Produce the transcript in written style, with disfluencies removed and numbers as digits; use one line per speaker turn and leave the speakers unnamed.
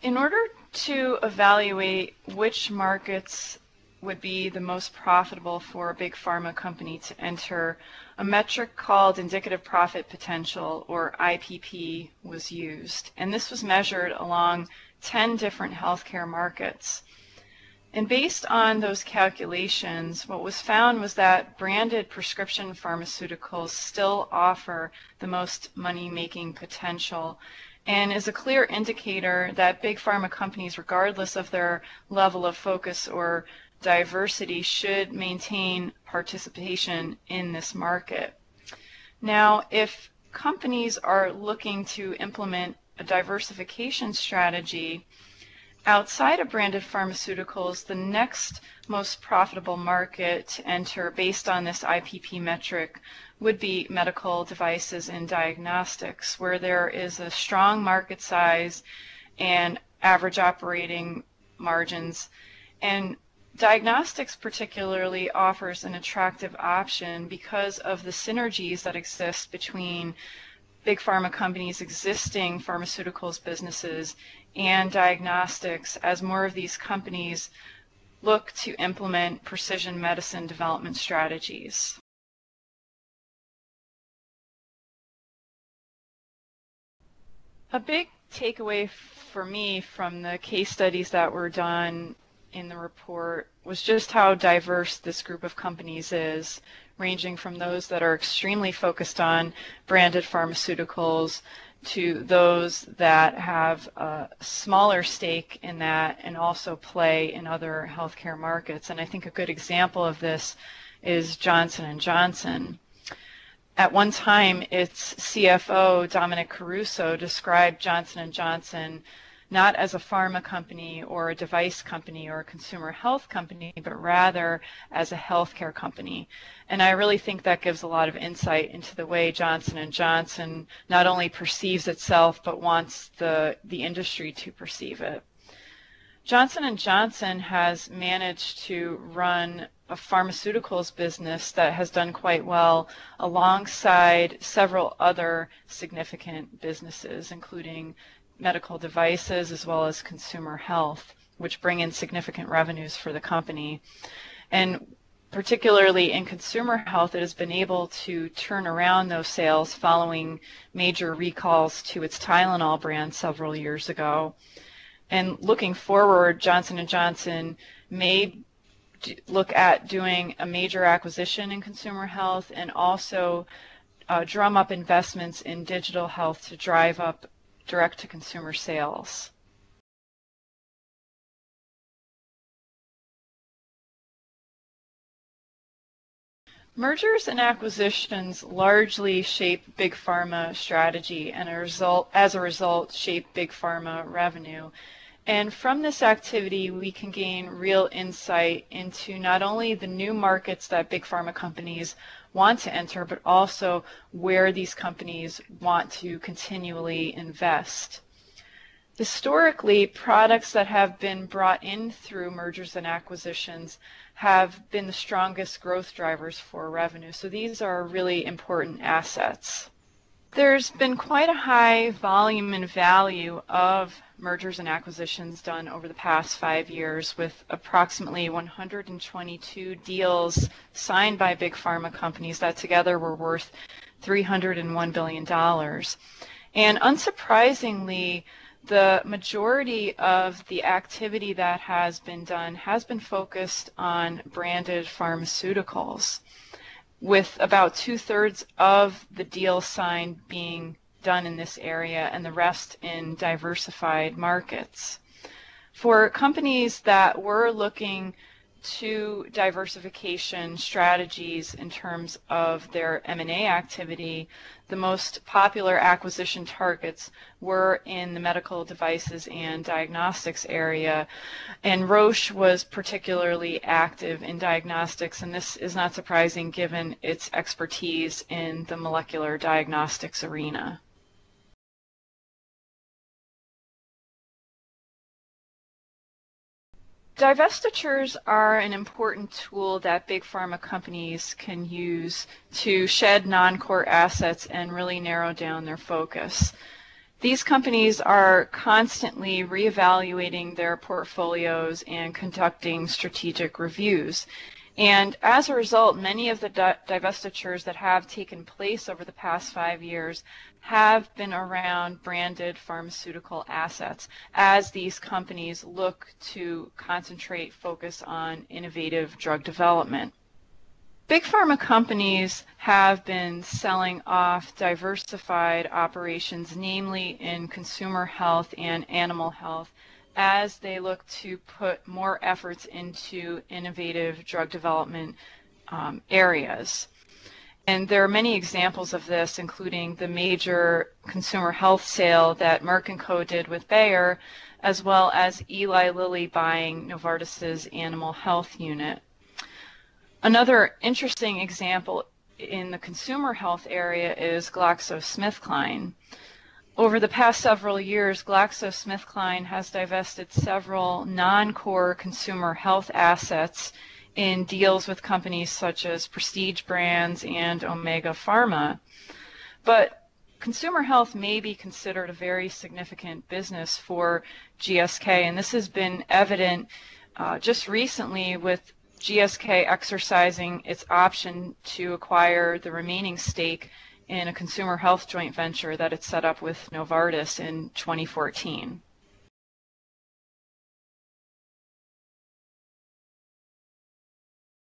In order to evaluate which markets would be the most profitable for a big pharma company to enter, a metric called indicative profit potential, or IPP, was used. And this was measured along 10 different healthcare markets. And based on those calculations, what was found was that branded prescription pharmaceuticals still offer the most money-making potential, and is a clear indicator that big pharma companies, regardless of their level of focus or diversity, should maintain participation in this market. Now, if companies are looking to implement a diversification strategy outside of branded pharmaceuticals, the next most profitable market to enter based on this IPP metric would be medical devices and diagnostics, where there is a strong market size and average operating margins. And diagnostics particularly offers an attractive option because of the synergies that exist between big pharma companies' existing pharmaceuticals businesses and diagnostics, as more of these companies look to implement precision medicine development strategies. A big takeaway for me from the case studies that were done in the report was just how diverse this group of companies is, ranging from those that are extremely focused on branded pharmaceuticals to those that have a smaller stake in that and also play in other healthcare markets. And I think a good example of this is Johnson & Johnson. At one time, its CFO, Dominic Caruso, described Johnson & Johnson not as a pharma company or a device company or a consumer health company, but rather as a healthcare company. And I really think that gives a lot of insight into the way Johnson & Johnson not only perceives itself, but wants the industry to perceive it. Johnson & Johnson has managed to run a pharmaceuticals business that has done quite well alongside several other significant businesses, including medical devices as well as consumer health, which bring in significant revenues for the company. And particularly in consumer health, it has been able to turn around those sales following major recalls to its Tylenol brand several years ago. And looking forward, Johnson & Johnson may look at doing a major acquisition in consumer health and also drum up investments in digital health to drive up direct-to-consumer sales. Mergers and acquisitions largely shape big pharma strategy and as a result shape big pharma revenue. And from this activity, we can gain real insight into not only the new markets that big pharma companies want to enter, but also where these companies want to continually invest. Historically, products that have been brought in through mergers and acquisitions have been the strongest growth drivers for revenue. So these are really important assets. There's been quite a high volume and value of mergers and acquisitions done over the past 5 years, with approximately 122 deals signed by big pharma companies that together were worth $301 billion. And unsurprisingly, the majority of the activity that has been done has been focused on branded pharmaceuticals, with about 2/3 of the deals signed being done in this area and the rest in diversified markets. For companies that were looking to diversification strategies in terms of their M&A activity, the most popular acquisition targets were in the medical devices and diagnostics area, and Roche was particularly active in diagnostics, and this is not surprising given its expertise in the molecular diagnostics arena. Divestitures are an important tool that big pharma companies can use to shed non-core assets and really narrow down their focus. These companies are constantly reevaluating their portfolios and conducting strategic reviews. And as a result, many of the divestitures that have taken place over the past 5 years have been around branded pharmaceutical assets as these companies look to focus on innovative drug development. Big pharma companies have been selling off diversified operations, namely in consumer health and animal health, as they look to put more efforts into innovative drug development areas. And there are many examples of this, including the major consumer health sale that Merck & Co. did with Bayer, as well as Eli Lilly buying Novartis's animal health unit. Another interesting example in the consumer health area is GlaxoSmithKline. Over the past several years, GlaxoSmithKline has divested several non-core consumer health assets in deals with companies such as Prestige Brands and Omega Pharma. But consumer health may be considered a very significant business for GSK, and this has been evident just recently with GSK exercising its option to acquire the remaining stake in a consumer health joint venture that it set up with Novartis in 2014.